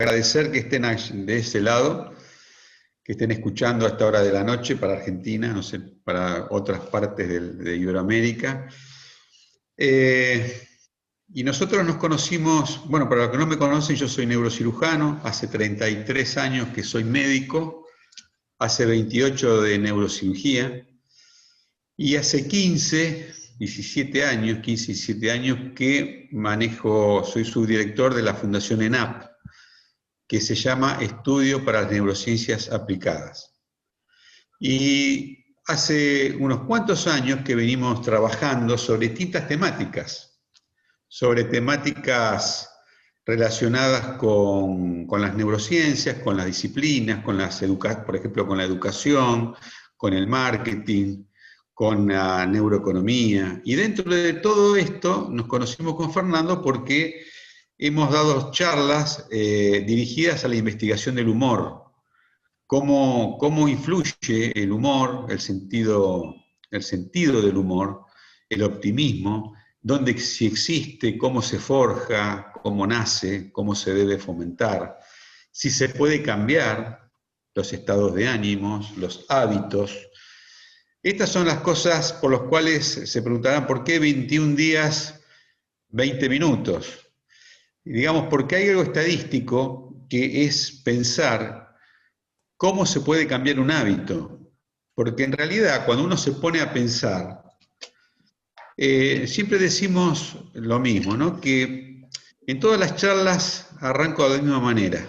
Agradecer que estén de ese lado, que estén escuchando a esta hora de la noche para Argentina, no sé, para otras partes de Iberoamérica. Y nosotros nos conocimos, bueno, para los que no me conocen, yo soy neurocirujano, hace 33 años que soy médico, hace 28 de neurocirugía, y hace 17 años que soy subdirector de la Fundación ENAP, que se llama Estudio para las Neurociencias Aplicadas. Y hace unos cuantos años que venimos trabajando sobre distintas temáticas, relacionadas con las neurociencias, con las disciplinas, por ejemplo, con la educación, con el marketing, con la neuroeconomía. Y dentro de todo esto nos conocimos con Fernando porque hemos dado charlas dirigidas a la investigación del humor, cómo influye el humor, el sentido del humor, el optimismo, si existe, cómo se forja, cómo nace, cómo se debe fomentar, si se puede cambiar los estados de ánimos, los hábitos. Estas son las cosas por las cuales se preguntarán por qué 21 días, 20 minutos. Digamos, porque hay algo estadístico que es pensar cómo se puede cambiar un hábito. Porque en realidad, cuando uno se pone a pensar, siempre decimos lo mismo, ¿no? Que en todas las charlas arranco de la misma manera.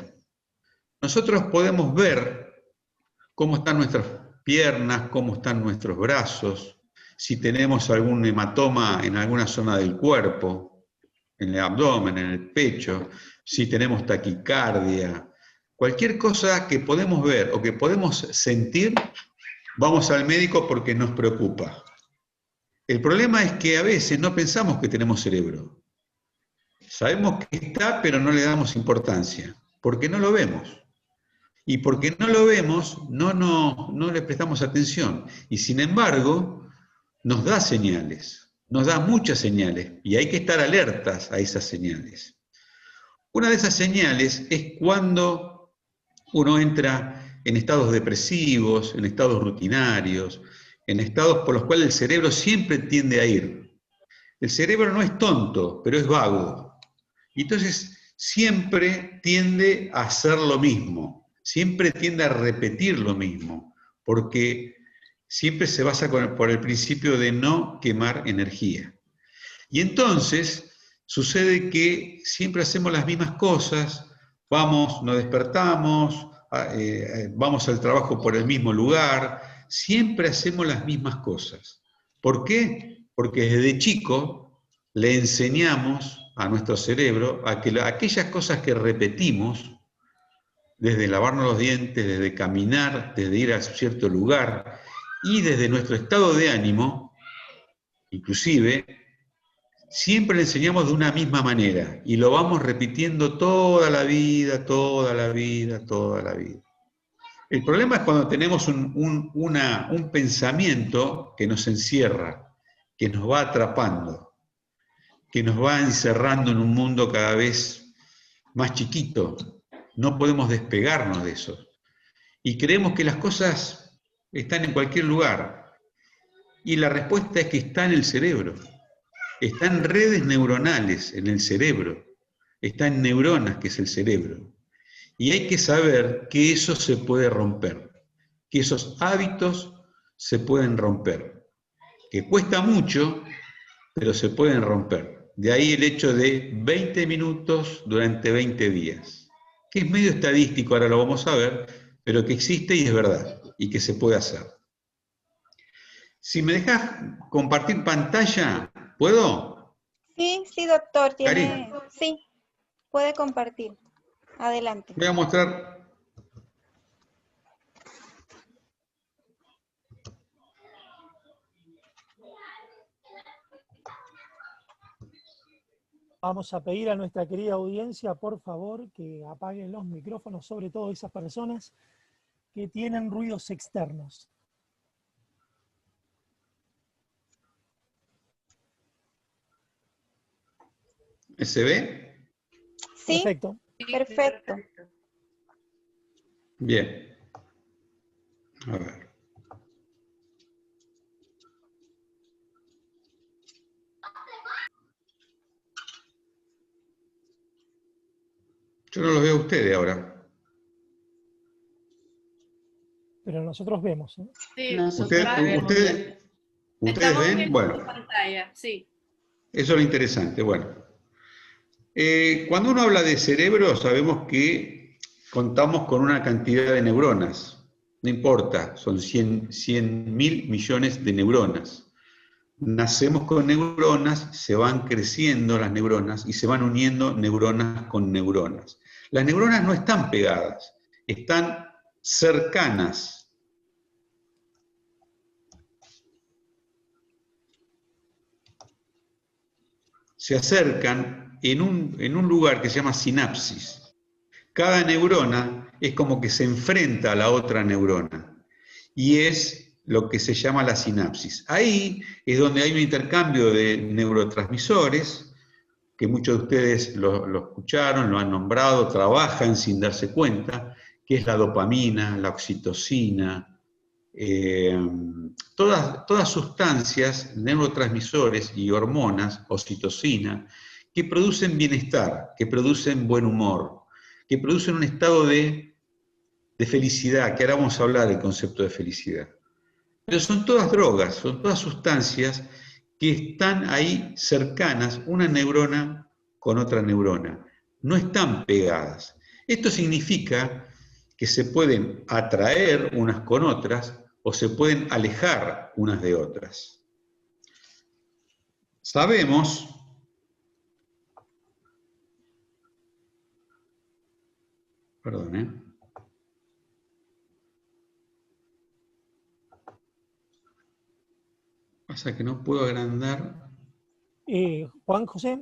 Nosotros podemos ver cómo están nuestras piernas, cómo están nuestros brazos, si tenemos algún hematoma en alguna zona del cuerpo, en el abdomen, en el pecho, si tenemos taquicardia, cualquier cosa que podemos ver o que podemos sentir, vamos al médico porque nos preocupa. El problema es que a veces no pensamos que tenemos cerebro. Sabemos que está, pero no le damos importancia, porque no lo vemos. Y porque no lo vemos, no le prestamos atención. Y sin embargo, nos da señales, nos da muchas señales, y hay que estar alertas a esas señales. Una de esas señales es cuando uno entra en estados depresivos, en estados rutinarios, en estados por los cuales el cerebro siempre tiende a ir. El cerebro no es tonto, pero es vago. Y entonces siempre tiende a hacer lo mismo, siempre tiende a repetir lo mismo, porque siempre se basa por el principio de no quemar energía. Y entonces sucede que siempre hacemos las mismas cosas, nos despertamos, vamos al trabajo por el mismo lugar, siempre hacemos las mismas cosas. ¿Por qué? Porque desde chico le enseñamos a nuestro cerebro a que aquellas cosas que repetimos, desde lavarnos los dientes, desde caminar, desde ir a cierto lugar y desde nuestro estado de ánimo, inclusive, siempre le enseñamos de una misma manera y lo vamos repitiendo toda la vida, toda la vida, toda la vida. El problema es cuando tenemos un pensamiento que nos encierra, que nos va atrapando, que nos va encerrando en un mundo cada vez más chiquito. No podemos despegarnos de eso. Y creemos que las cosas están en cualquier lugar. Y la respuesta es que está en el cerebro. Están redes neuronales en el cerebro, están neuronas, que es el cerebro. Y hay que saber que eso se puede romper, que esos hábitos se pueden romper, que cuesta mucho, pero se pueden romper. De ahí el hecho de 20 minutos durante 20 días, que es medio estadístico, ahora lo vamos a ver, pero que existe y es verdad, y que se puede hacer. Si me dejas compartir pantalla, ¿puedo? Sí, doctor, Cari, sí, puede compartir. Adelante. voy a mostrar. Vamos a pedir a nuestra querida audiencia, por favor, que apaguen los micrófonos, sobre todo esas personas que tienen ruidos externos. ¿Se ve? Sí. Perfecto. Perfecto. Bien. A ver. Yo no los veo a ustedes ahora. Pero nosotros vemos, ¿eh? Sí, Nosotros ¿Ustedes estamos ven? viendo Bueno, tu pantalla, sí. eso es lo interesante. Bueno, cuando uno habla de cerebro, sabemos que contamos con una cantidad de neuronas. No importa, son 100.000 millones de neuronas. Nacemos con neuronas, se van creciendo las neuronas y se van uniendo neuronas con neuronas. Las neuronas no están pegadas, están cercanas. Se acercan en un lugar que se llama sinapsis. Cada neurona es como que se enfrenta a la otra neurona y es lo que se llama la sinapsis. Ahí es donde hay un intercambio de neurotransmisores, que muchos de ustedes lo escucharon, lo han nombrado, trabajan sin darse cuenta, que es la dopamina, la oxitocina, todas sustancias, neurotransmisores y hormonas, oxitocina, que producen bienestar, que producen buen humor, que producen un estado de felicidad, que ahora vamos a hablar del concepto de felicidad. Pero son todas drogas, son todas sustancias que están ahí cercanas, una neurona con otra neurona. No están pegadas. Esto significa que se pueden atraer unas con otras o se pueden alejar unas de otras. Sabemos pasa que no puedo agrandar. Juan José,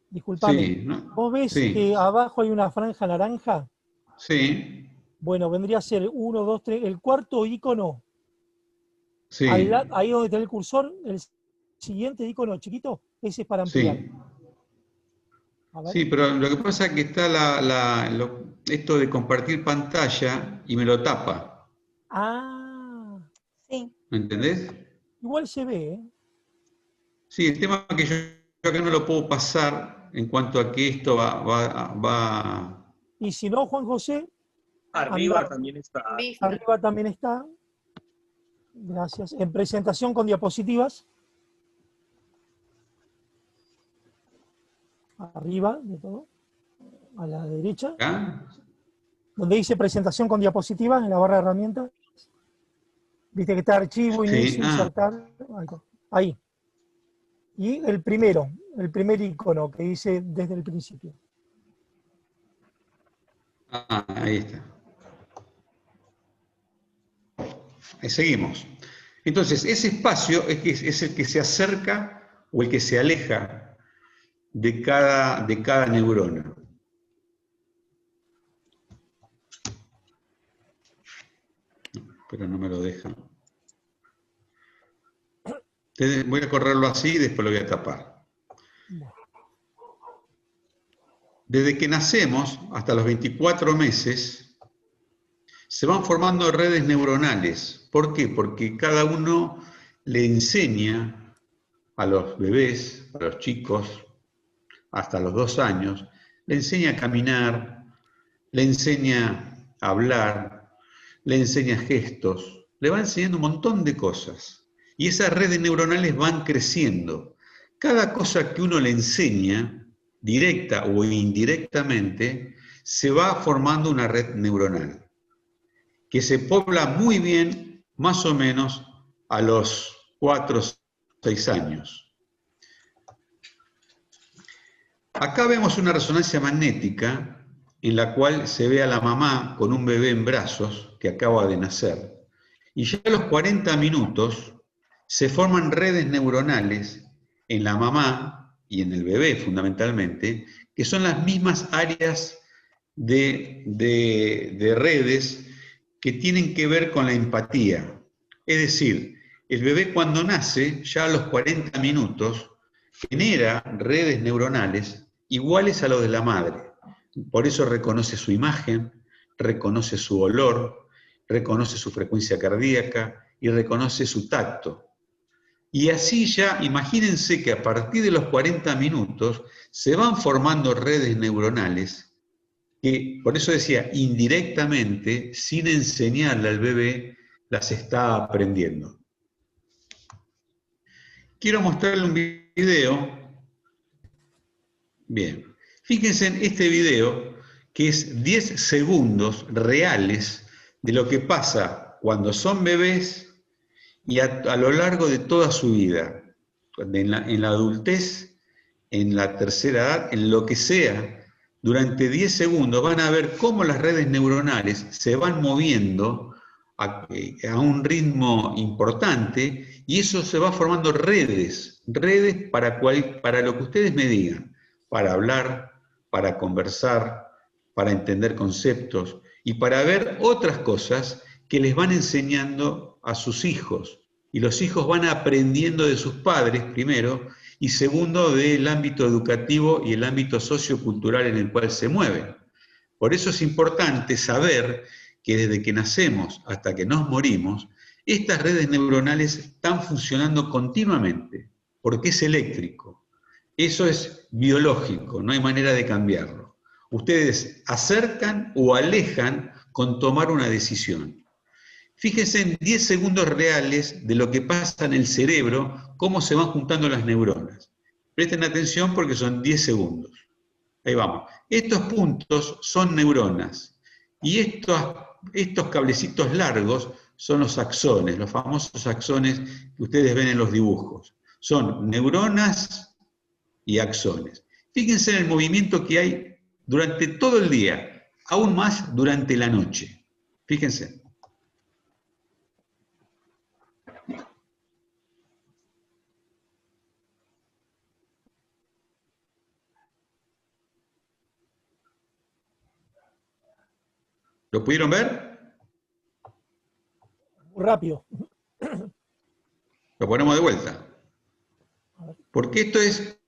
disculpame. Sí, ¿no? ¿Vos ves Sí. que abajo hay una franja naranja? Sí, Bueno, vendría a ser 1, 2, 3, el cuarto icono. sí, Ahí donde está el cursor, el siguiente icono chiquito, ese es para ampliar. sí. A ver. Sí, pero lo que pasa es que está esto de compartir pantalla y me lo tapa. Ah, Sí. ¿Me entendés? igual se ve, ¿eh? Sí, el tema es que yo acá no lo puedo pasar en cuanto a que esto va. Y si no, Juan José, Arriba anda. también está. Vista. Arriba también está. Gracias. En presentación con diapositivas. Arriba de todo. A la derecha. ¿Acá? Donde dice presentación con diapositivas, en la barra de herramientas. Viste que está archivo, Sí, inicio, insertar. Ahí. Y el primer icono que dice desde el principio. Ahí está. Seguimos. Entonces, ese espacio es el que se acerca o el que se aleja de cada neurona. Pero no me lo deja. Voy a correrlo así y después lo voy a tapar. Desde que nacemos hasta los 24 meses, se van formando redes neuronales. ¿Por qué? Porque cada uno le enseña a los bebés, a los chicos, hasta los 2 años, le enseña a caminar, le enseña a hablar, le enseña gestos, le va enseñando un montón de cosas. Y esas redes neuronales van creciendo. Cada cosa que uno le enseña, directa o indirectamente, se va formando una red neuronal, que se pobla muy bien, más o menos, a los 4 o 6 años. Acá vemos una resonancia magnética en la cual se ve a la mamá con un bebé en brazos que acaba de nacer. Y ya a los 40 minutos se forman redes neuronales en la mamá y en el bebé fundamentalmente, que son las mismas áreas de redes que tienen que ver con la empatía. Es decir, el bebé cuando nace, ya a los 40 minutos, genera redes neuronales iguales a los de la madre. Por eso reconoce su imagen, reconoce su olor, reconoce su frecuencia cardíaca y reconoce su tacto. Y así ya, imagínense que a partir de los 40 minutos se van formando redes neuronales que, por eso decía, indirectamente, sin enseñarle al bebé, las está aprendiendo. Quiero mostrarle un video. Bien, fíjense en este video, que es 10 segundos reales de lo que pasa cuando son bebés y a lo largo de toda su vida, en la adultez, en la tercera edad, en lo que sea. Durante 10 segundos van a ver cómo las redes neuronales se van moviendo a un ritmo importante y eso se va formando redes para lo que ustedes me digan, para hablar, para conversar, para entender conceptos y para ver otras cosas que les van enseñando a sus hijos. Y los hijos van aprendiendo de sus padres, primero, y segundo, del ámbito educativo y el ámbito sociocultural en el cual se mueven. Por eso es importante saber que desde que nacemos hasta que nos morimos, estas redes neuronales están funcionando continuamente, porque es eléctrico. Eso es biológico, no hay manera de cambiarlo. Ustedes acercan o alejan con tomar una decisión. Fíjense en 10 segundos reales de lo que pasa en el cerebro, cómo se van juntando las neuronas. Presten atención porque son 10 segundos. Ahí vamos. Estos puntos son neuronas. Y estos cablecitos largos son los axones, los famosos axones que ustedes ven en los dibujos. Son neuronas y axones. Fíjense en el movimiento que hay durante todo el día, aún más durante la noche. Fíjense. ¿Lo pudieron ver? Muy rápido. Lo ponemos de vuelta. Porque esto es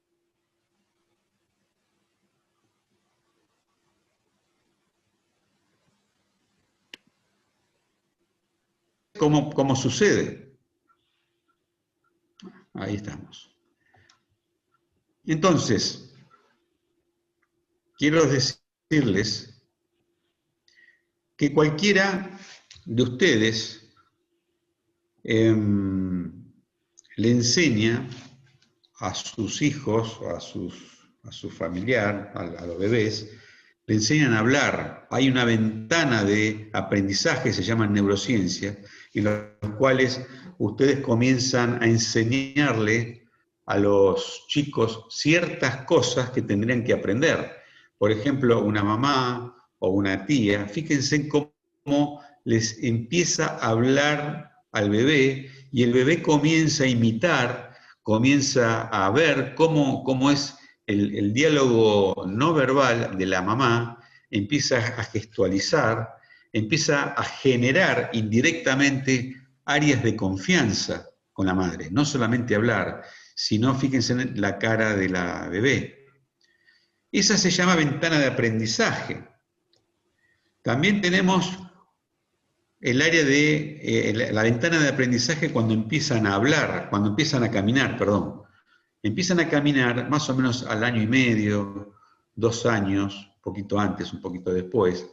como sucede. Ahí estamos. Entonces, quiero decirles que cualquiera de ustedes le enseña a sus hijos, a su familiar, a los bebés, le enseñan a hablar. Hay una ventana de aprendizaje, se llama neurociencia, en los cuales ustedes comienzan a enseñarle a los chicos ciertas cosas que tendrían que aprender. Por ejemplo, una mamá o una tía, fíjense cómo les empieza a hablar al bebé y el bebé comienza a imitar, comienza a ver cómo es el diálogo no verbal de la mamá, empieza a gestualizar, empieza a generar indirectamente áreas de confianza con la madre, no solamente hablar, sino fíjense en la cara de la bebé. Esa se llama ventana de aprendizaje. También tenemos el área de la ventana de aprendizaje cuando empiezan a hablar, cuando empiezan a caminar, perdón. Empiezan a caminar más o menos al año y medio, 2 años, un poquito antes, un poquito después.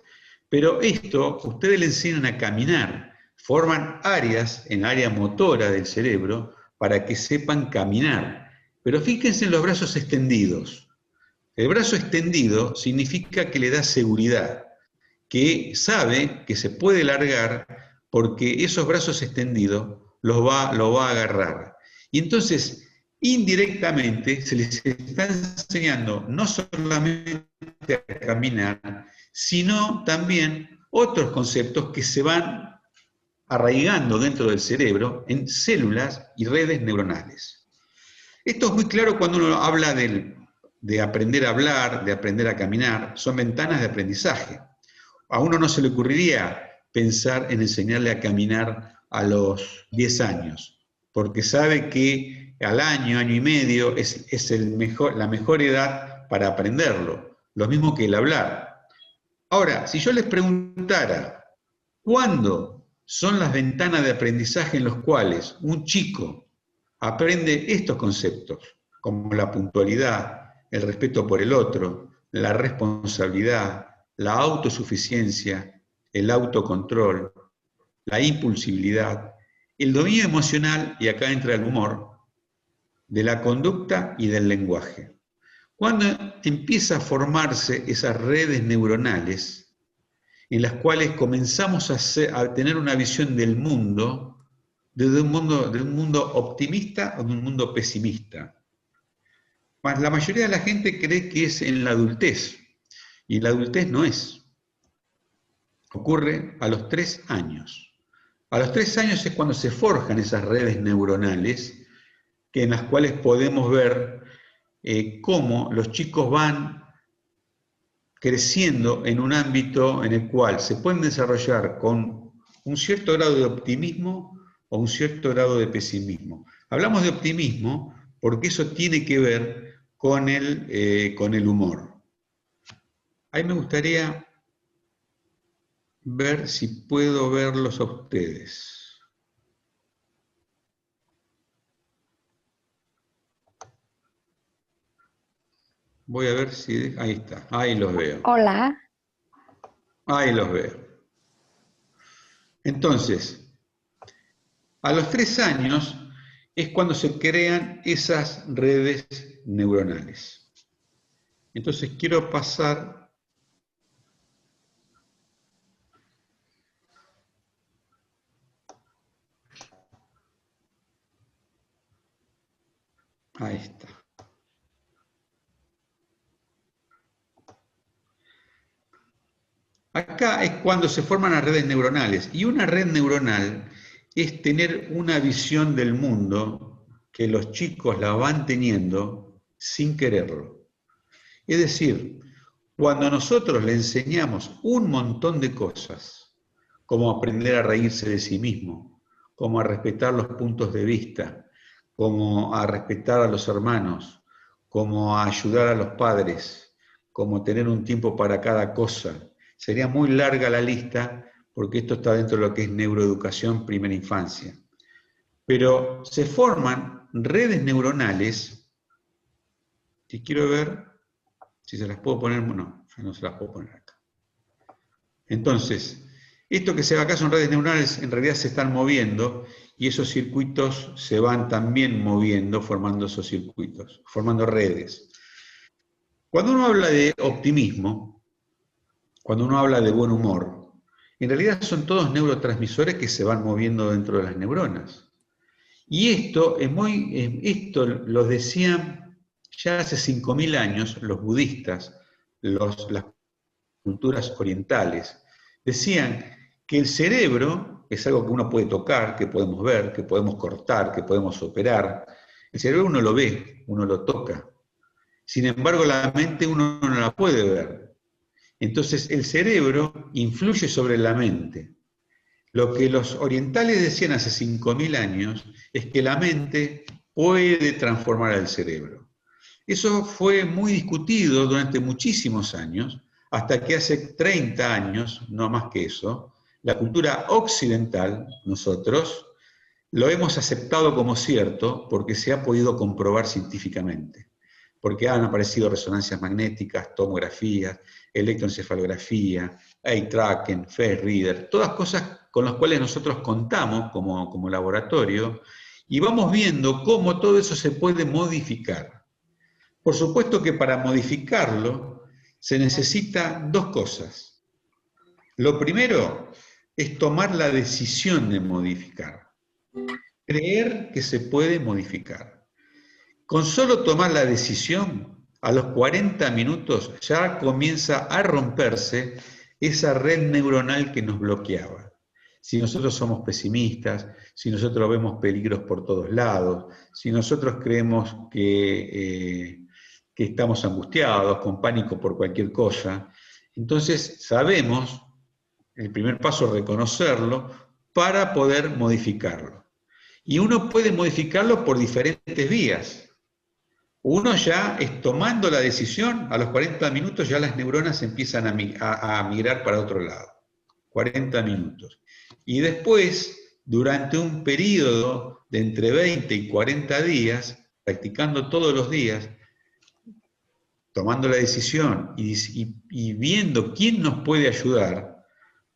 Pero esto, ustedes le enseñan a caminar, forman áreas en el área motora del cerebro para que sepan caminar. Pero fíjense en los brazos extendidos. El brazo extendido significa que le da seguridad, que sabe que se puede largar porque esos brazos extendidos lo va a agarrar. Y entonces, indirectamente, se les está enseñando no solamente a caminar, sino también otros conceptos que se van arraigando dentro del cerebro en células y redes neuronales. Esto es muy claro cuando uno habla de aprender a hablar, de aprender a caminar, son ventanas de aprendizaje. A uno no se le ocurriría pensar en enseñarle a caminar a los 10 años, porque sabe que al año y medio es la mejor edad para aprenderlo. lo mismo que el hablar. Ahora, si yo les preguntara, ¿cuándo son las ventanas de aprendizaje en las cuales un chico aprende estos conceptos, como la puntualidad, el respeto por el otro, la responsabilidad, la autosuficiencia, el autocontrol, la impulsividad, el dominio emocional, y acá entra el humor, de la conducta y del lenguaje? Cuando empieza a formarse esas redes neuronales en las cuales comenzamos a tener una visión del mundo, de un mundo optimista o de un mundo pesimista. La mayoría de la gente cree que es en la adultez, y la adultez no es. Ocurre a los 3 años. A los 3 años es cuando se forjan esas redes neuronales en las cuales podemos ver cómo los chicos van creciendo en un ámbito en el cual se pueden desarrollar con un cierto grado de optimismo o un cierto grado de pesimismo. Hablamos de optimismo porque eso tiene que ver con el humor. Ahí me gustaría ver si puedo verlos a ustedes. Voy a ver si... Ahí está, ahí los veo. Hola. Ahí los veo. Entonces, a los 3 años es cuando se crean esas redes neuronales. Entonces quiero pasar... Ahí está. Acá es cuando se forman las redes neuronales. Y una red neuronal es tener una visión del mundo que los chicos la van teniendo sin quererlo. Es decir, cuando nosotros le enseñamos un montón de cosas, como aprender a reírse de sí mismo, como a respetar los puntos de vista, como a respetar a los hermanos, como a ayudar a los padres, como tener un tiempo para cada cosa. Sería muy larga la lista, porque esto está dentro de lo que es neuroeducación primera infancia. Pero se forman redes neuronales, que quiero ver si se las puedo poner, no, ya no se las puedo poner acá. Entonces, esto que se ve acá son redes neuronales, en realidad se están moviendo, y esos circuitos se van también moviendo, formando esos circuitos, formando redes. Cuando uno habla de optimismo, cuando uno habla de buen humor, en realidad son todos neurotransmisores que se van moviendo dentro de las neuronas. Y esto lo decían ya hace 5.000 años los budistas, las culturas orientales. Decían que el cerebro es algo que uno puede tocar, que podemos ver, que podemos cortar, que podemos operar. El cerebro uno lo ve, uno lo toca. Sin embargo, la mente uno no la puede ver. Entonces, el cerebro influye sobre la mente. Lo que los orientales decían hace 5.000 años es que la mente puede transformar al cerebro. Eso fue muy discutido durante muchísimos años, hasta que hace 30 años, no más que eso, la cultura occidental, nosotros, lo hemos aceptado como cierto porque se ha podido comprobar científicamente. Porque han aparecido resonancias magnéticas, tomografías, electroencefalografía, eye tracking, face reader, todas cosas con las cuales nosotros contamos como laboratorio, y vamos viendo cómo todo eso se puede modificar. Por supuesto que para modificarlo se necesitan 2 cosas. Lo primero es tomar la decisión de modificar. Creer que se puede modificar. Con solo tomar la decisión, a los 40 minutos ya comienza a romperse esa red neuronal que nos bloqueaba. Si nosotros somos pesimistas, si nosotros vemos peligros por todos lados, si nosotros creemos que estamos angustiados, con pánico por cualquier cosa, entonces sabemos, el primer paso es reconocerlo para poder modificarlo. Y uno puede modificarlo por diferentes vías. Uno ya es tomando la decisión, a los 40 minutos ya las neuronas empiezan a migrar para otro lado. 40 minutos. Y después, durante un periodo de entre 20 y 40 días, practicando todos los días, tomando la decisión y viendo quién nos puede ayudar,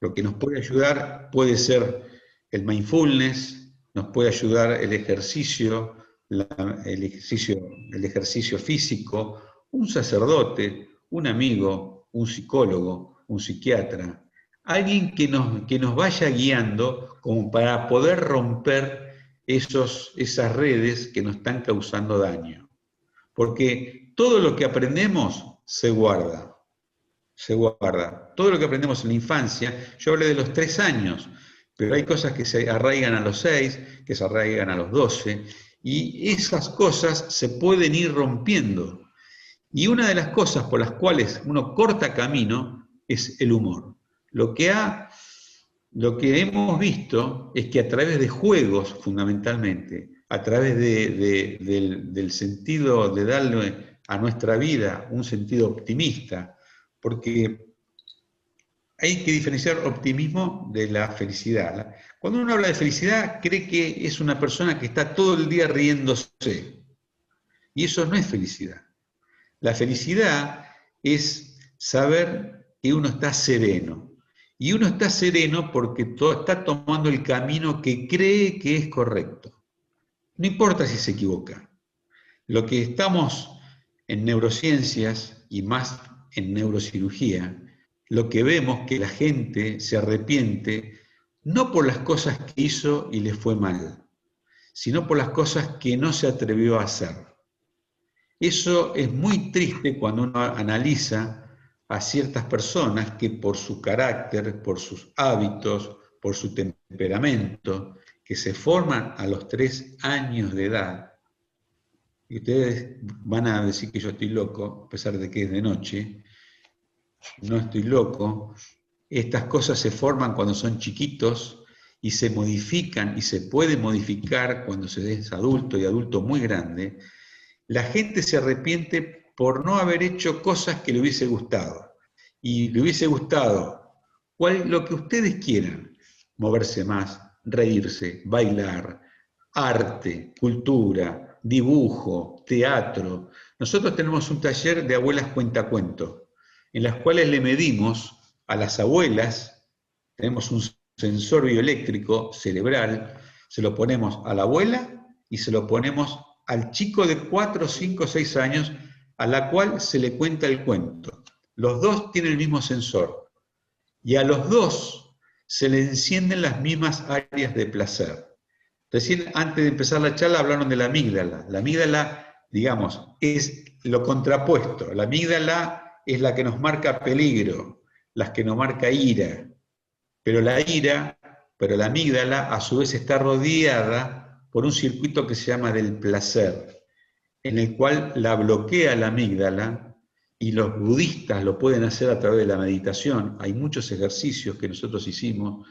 lo que nos puede ayudar puede ser el mindfulness, nos puede ayudar el ejercicio físico, un sacerdote, un amigo, un psicólogo, un psiquiatra, alguien que nos vaya guiando como para poder romper esas redes que nos están causando daño. Porque todo lo que aprendemos se guarda. Todo lo que aprendemos en la infancia, yo hablé de los 3 años, pero hay cosas que se arraigan a los 6, que se arraigan a los 12, y esas cosas se pueden ir rompiendo. Y una de las cosas por las cuales uno corta camino es el humor. Lo que hemos visto es que a través de juegos, fundamentalmente, a través del sentido de darle a nuestra vida un sentido optimista, porque hay que diferenciar optimismo de la felicidad. Cuando uno habla de felicidad, cree que es una persona que está todo el día riéndose. Y eso no es felicidad. La felicidad es saber que uno está sereno. Y uno está sereno porque está tomando el camino que cree que es correcto. No importa si se equivoca. Lo que estamos en neurociencias y más en neurocirugía, lo que vemos que la gente se arrepiente no por las cosas que hizo y le fue mal, sino por las cosas que no se atrevió a hacer. Eso es muy triste cuando uno analiza a ciertas personas que por su carácter, por sus hábitos, por su temperamento, que se forman a los 3 años de edad, y ustedes van a decir que yo estoy loco, a pesar de que es de noche. No estoy loco. Estas cosas se forman cuando son chiquitos y se modifican y se puede modificar cuando se es adulto y adulto muy grande. La gente se arrepiente por no haber hecho cosas que le hubiese gustado. Y le hubiese gustado lo que ustedes quieran. Moverse más, reírse, bailar, arte, cultura, dibujo, teatro. Nosotros tenemos un taller de abuelas cuentacuentos, en las cuales le medimos a las abuelas, tenemos un sensor bioeléctrico cerebral, se lo ponemos a la abuela y se lo ponemos al chico de 4, 5, 6 años, a la cual se le cuenta el cuento. Los dos tienen el mismo sensor, y a los dos se le encienden las mismas áreas de placer. Recién, antes de empezar la charla, hablaron de la amígdala. La amígdala, digamos, es lo contrapuesto. La amígdala es la que nos marca peligro, la que nos marca ira. Pero la amígdala, a su vez, está rodeada por un circuito que se llama del placer, en el cual la bloquea la amígdala, y los budistas lo pueden hacer a través de la meditación. Hay muchos ejercicios que nosotros hicimos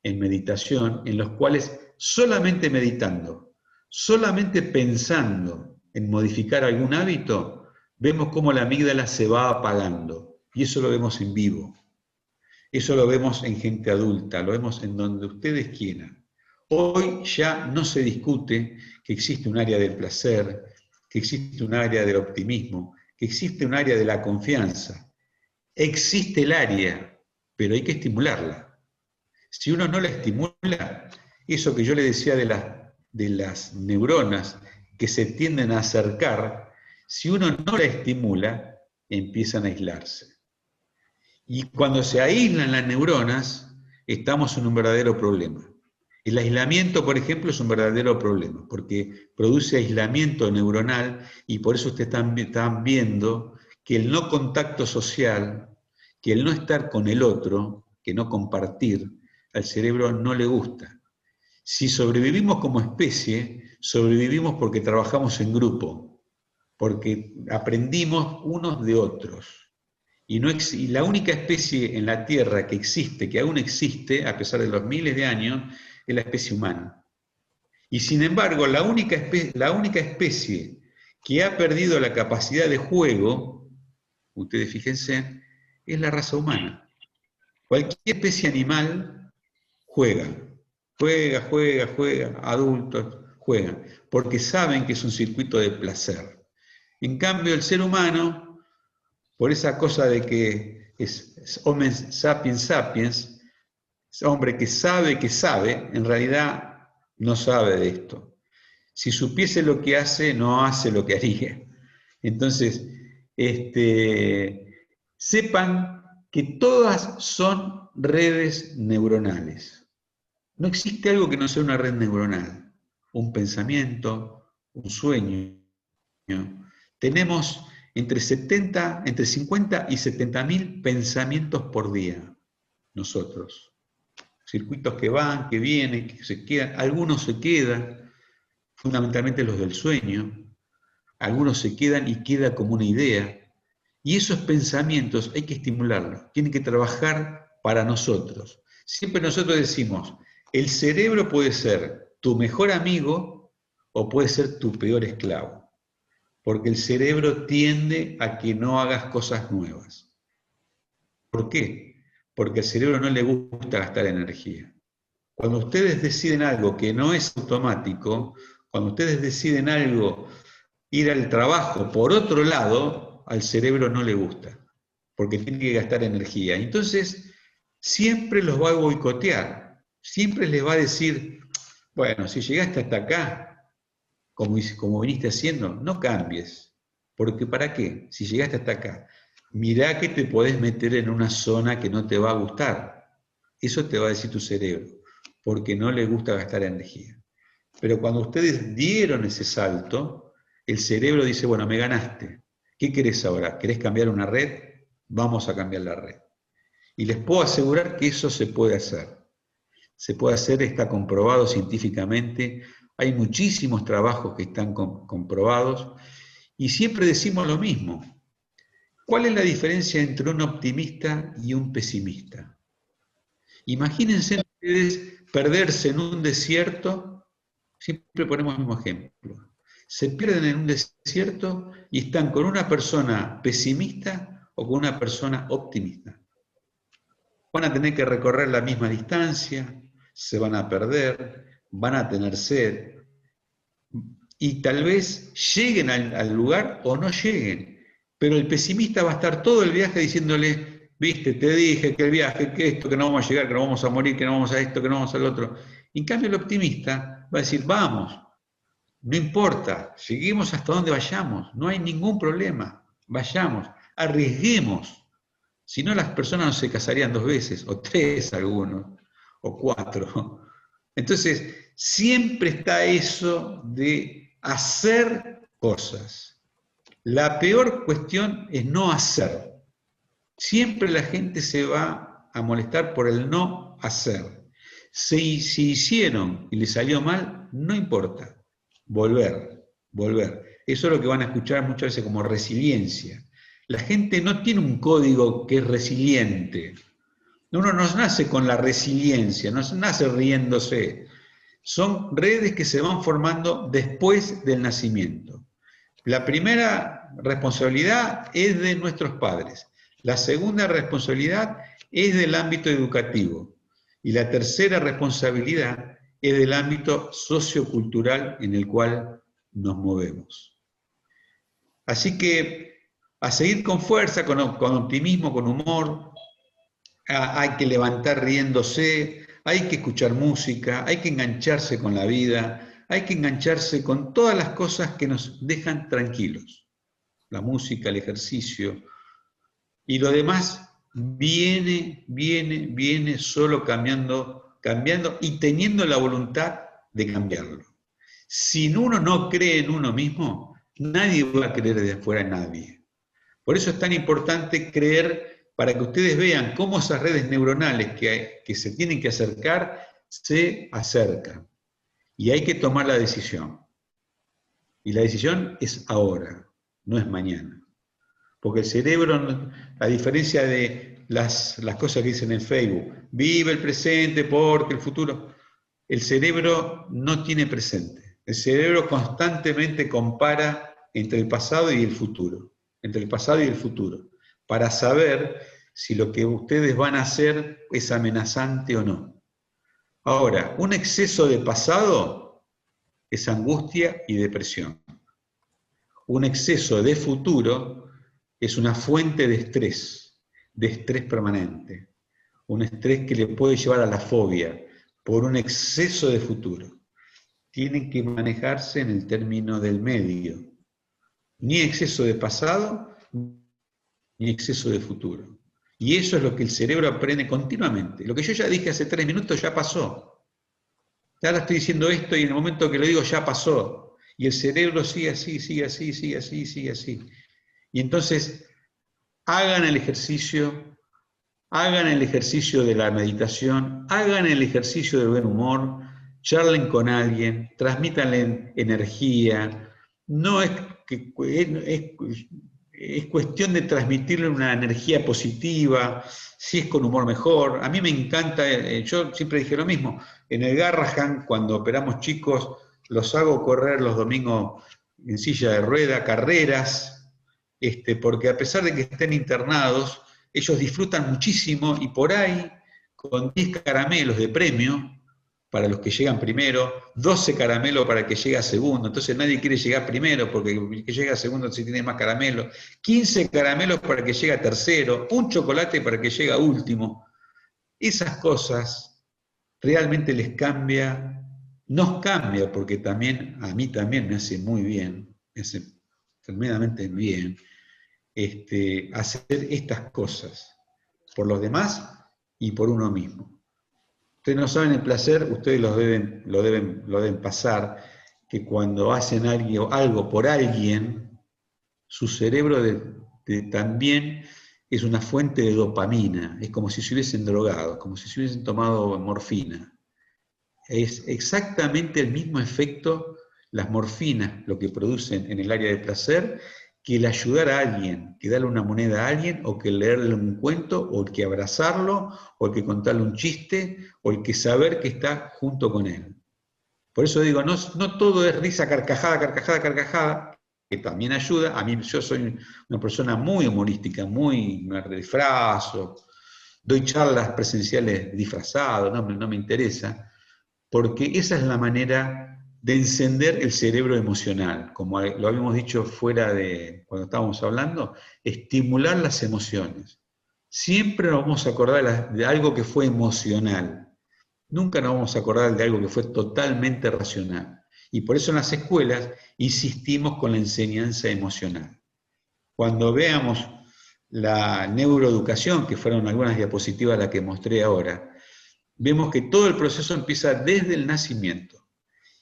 en meditación, en los cuales solamente meditando, solamente pensando en modificar algún hábito, vemos cómo la amígdala se va apagando. Y eso lo vemos en vivo. Eso lo vemos en gente adulta, lo vemos en donde ustedes quieran. Hoy ya no se discute que existe un área del placer, que existe un área del optimismo, que existe un área de la confianza. Existe el área, pero hay que estimularla. Si uno no la estimula, eso que yo le decía de las neuronas que se tienden a acercar, si uno no la estimula, empiezan a aislarse. Y cuando se aíslan las neuronas, estamos en un verdadero problema. El aislamiento, por ejemplo, es un verdadero problema, porque produce aislamiento neuronal, y por eso ustedes están viendo que el no contacto social, que el no estar con el otro, que no compartir, al cerebro no le gusta. Si sobrevivimos como especie, sobrevivimos porque trabajamos en grupo, porque aprendimos unos de otros. Y la única especie en la Tierra que existe, que aún existe, a pesar de los miles de años, es la especie humana. Y sin embargo, la única especie que ha perdido la capacidad de juego, ustedes fíjense, es la raza humana. Cualquier especie animal juega, adultos juegan, porque saben que es un circuito de placer. En cambio, el ser humano, por esa cosa de que es Homo sapiens sapiens, hombre que sabe, en realidad no sabe de esto. Si supiese lo que hace, no hace lo que haría. Entonces, sepan que todas son redes neuronales. No existe algo que no sea una red neuronal. Un pensamiento, un sueño. Tenemos entre 50 y 70.000 pensamientos por día, nosotros. Circuitos que van, que vienen, que se quedan. Algunos se quedan, fundamentalmente los del sueño. Algunos se quedan y queda como una idea. Y esos pensamientos hay que estimularlos, tienen que trabajar para nosotros. Siempre nosotros decimos, el cerebro puede ser tu mejor amigo o puede ser tu peor esclavo, porque el cerebro tiende a que no hagas cosas nuevas. ¿Por qué? Porque al cerebro no le gusta gastar energía. Cuando ustedes deciden algo que no es automático, cuando ustedes deciden algo, ir al trabajo por otro lado, al cerebro no le gusta, porque tiene que gastar energía. Entonces, siempre los va a boicotear, siempre les va a decir, bueno, si llegaste hasta acá, como viniste haciendo, no cambies, porque ¿para qué? Si llegaste hasta acá, mirá que te podés meter en una zona que no te va a gustar. Eso te va a decir tu cerebro, porque no le gusta gastar energía. Pero cuando ustedes dieron ese salto, el cerebro dice, bueno, me ganaste. ¿Qué querés ahora? ¿Querés cambiar una red? Vamos a cambiar la red. Y les puedo asegurar que eso se puede hacer. Se puede hacer, está comprobado científicamente. Hay muchísimos trabajos que están comprobados. Y siempre decimos lo mismo. ¿Cuál es la diferencia entre un optimista y un pesimista? Imagínense ustedes perderse en un desierto. Siempre ponemos el mismo ejemplo. Se pierden en un desierto y están con una persona pesimista o con una persona optimista. Van a tener que recorrer la misma distancia, se van a perder, van a tener sed, y tal vez lleguen al lugar o no lleguen, pero el pesimista va a estar todo el viaje diciéndole, viste, te dije que el viaje, que esto, que no vamos a llegar, que no vamos a morir, que no vamos a esto, que no vamos al otro. En cambio el optimista va a decir, vamos, no importa, seguimos hasta donde vayamos, no hay ningún problema, vayamos, arriesguemos. Si no, las personas no se casarían 2 veces, o 3 algunos, o 4. Entonces, siempre está eso de hacer cosas. La peor cuestión es no hacer. Siempre la gente se va a molestar por el no hacer. Si hicieron y les salió mal, no importa. Volver. Eso es lo que van a escuchar muchas veces como resiliencia. La gente no tiene un código que es resiliente. Uno no nace con la resiliencia, no nace riéndose. Son redes que se van formando después del nacimiento. La primera responsabilidad es de nuestros padres. La segunda responsabilidad es del ámbito educativo. Y la tercera responsabilidad es del ámbito sociocultural en el cual nos movemos. Así que a seguir con fuerza, con optimismo, con humor, hay que levantar riéndose, hay que escuchar música, hay que engancharse con la vida, hay que engancharse con todas las cosas que nos dejan tranquilos. La música, el ejercicio, y lo demás viene solo cambiando y teniendo la voluntad de cambiarlo. Si uno no cree en uno mismo, nadie va a creer desde afuera en nadie. Por eso es tan importante creer, para que ustedes vean cómo esas redes neuronales que se tienen que acercar, se acercan. Y hay que tomar la decisión. Y la decisión es ahora, no es mañana. Porque el cerebro, a diferencia de las cosas que dicen en Facebook, vive el presente porque el futuro, el cerebro no tiene presente. El cerebro constantemente compara entre el pasado y el futuro, para saber si lo que ustedes van a hacer es amenazante o no. Ahora, un exceso de pasado es angustia y depresión. Un exceso de futuro es una fuente de estrés permanente, un estrés que le puede llevar a la fobia por un exceso de futuro. Tienen que manejarse en el término del medio, ni exceso de pasado, ni exceso de futuro. Y eso es lo que el cerebro aprende continuamente. Lo que yo ya dije hace 3 minutos ya pasó. Ya ahora estoy diciendo esto y en el momento que lo digo ya pasó. Y el cerebro sigue así, sigue así, sigue así, sigue así. Y entonces, hagan el ejercicio de la meditación, hagan el ejercicio del buen humor, charlen con alguien, transmítanle energía. No es que es cuestión de transmitirle una energía positiva, si es con humor mejor. A mí me encanta, yo siempre dije lo mismo, en el Garrahan, cuando operamos chicos, los hago correr los domingos en silla de rueda, carreras, porque a pesar de que estén internados, ellos disfrutan muchísimo y por ahí, con 10 caramelos de premio, para los que llegan primero, 12 caramelos para el que llega segundo, entonces nadie quiere llegar primero porque el que llega segundo si tiene más caramelos, 15 caramelos para el que llega tercero, un chocolate para el que llega último. Esas cosas realmente les cambia, nos cambia, porque también, a mí también me hace muy bien, me hace tremendamente bien, hacer estas cosas, por los demás y por uno mismo. Ustedes no saben el placer, ustedes lo deben pasar, que cuando hacen algo por alguien, su cerebro también es una fuente de dopamina, es como si se hubiesen drogado, como si se hubiesen tomado morfina. Es exactamente el mismo efecto, las morfinas, lo que producen en el área de placer, que el ayudar a alguien, que darle una moneda a alguien, o que leerle un cuento, o el que abrazarlo, o el que contarle un chiste, o el que saber que está junto con él. Por eso digo, no todo es risa, carcajada, que también ayuda. A mí, yo soy una persona muy humorística, me disfrazo, doy charlas presenciales disfrazado, no me interesa, porque esa es la manera de encender el cerebro emocional, como lo habíamos dicho fuera de, cuando estábamos hablando, estimular las emociones. Siempre nos vamos a acordar de algo que fue emocional, nunca nos vamos a acordar de algo que fue totalmente racional. Y por eso en las escuelas insistimos con la enseñanza emocional. Cuando veamos la neuroeducación, que fueron algunas diapositivas las que mostré ahora, vemos que todo el proceso empieza desde el nacimiento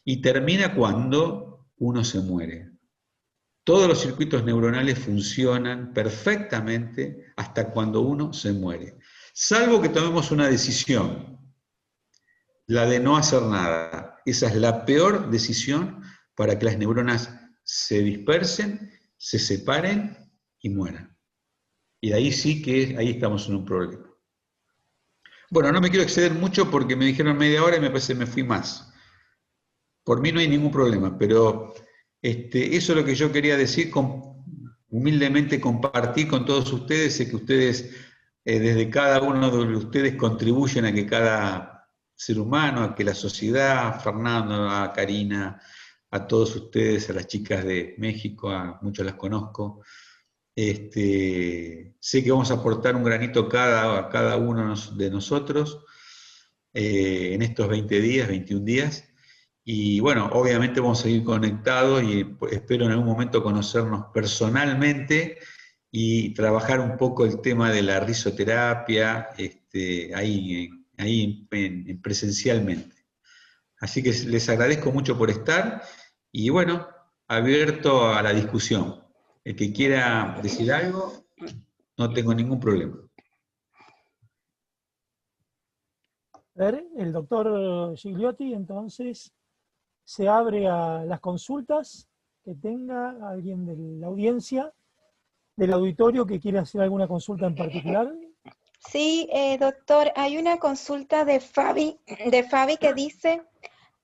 y termina cuando uno se muere. Todos los circuitos neuronales funcionan perfectamente hasta cuando uno se muere. Salvo que tomemos una decisión, la de no hacer nada. Esa es la peor decisión para que las neuronas se dispersen, se separen y mueran. Y ahí sí que ahí estamos en un problema. Bueno, no me quiero exceder mucho porque me dijeron media hora y me parece que me fui más. Por mí no hay ningún problema, pero eso es lo que yo quería decir, humildemente compartir con todos ustedes, sé que ustedes, desde cada uno de ustedes contribuyen a que cada ser humano, a que la sociedad, a Fernando, a Karina, a todos ustedes, a las chicas de México, a muchos las conozco, sé que vamos a aportar un granito a cada uno de nosotros en estos 20 días, 21 días. Y bueno, obviamente vamos a seguir conectados y espero en algún momento conocernos personalmente y trabajar un poco el tema de la risoterapia ahí presencialmente. Así que les agradezco mucho por estar y bueno, abierto a la discusión. El que quiera decir algo, no tengo ningún problema. A ver, el doctor Gigliotti, entonces, se abre a las consultas que tenga alguien de la audiencia, del auditorio que quiera hacer alguna consulta en particular. Sí, doctor, hay una consulta de Fabi que dice,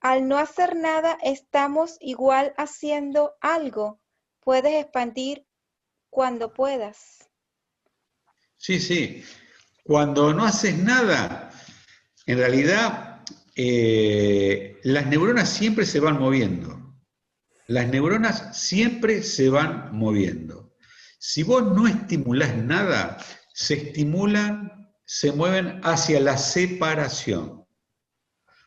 al no hacer nada estamos igual haciendo algo, puedes expandir cuando puedas. Sí, sí. Cuando no haces nada, en realidad las neuronas siempre se van moviendo. Las neuronas siempre se van moviendo. Si vos no estimulás nada, se estimulan, se mueven hacia la separación.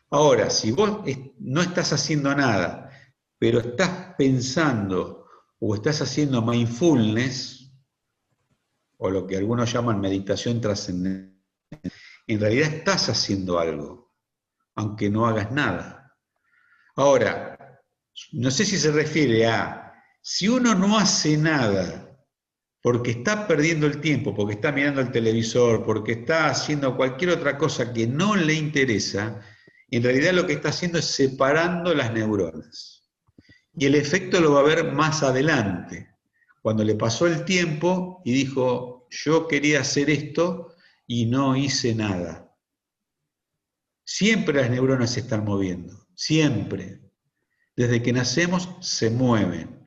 Ahora, si vos no estás haciendo nada, pero estás pensando o estás haciendo mindfulness, o lo que algunos llaman meditación trascendental, en realidad estás haciendo algo, aunque no hagas nada. Ahora, no sé si se refiere a, si uno no hace nada porque está perdiendo el tiempo, porque está mirando el televisor, porque está haciendo cualquier otra cosa que no le interesa, en realidad lo que está haciendo es separando las neuronas. Y el efecto lo va a ver más adelante, cuando le pasó el tiempo y dijo, yo quería hacer esto y no hice nada. Siempre las neuronas se están moviendo, siempre. Desde que nacemos se mueven.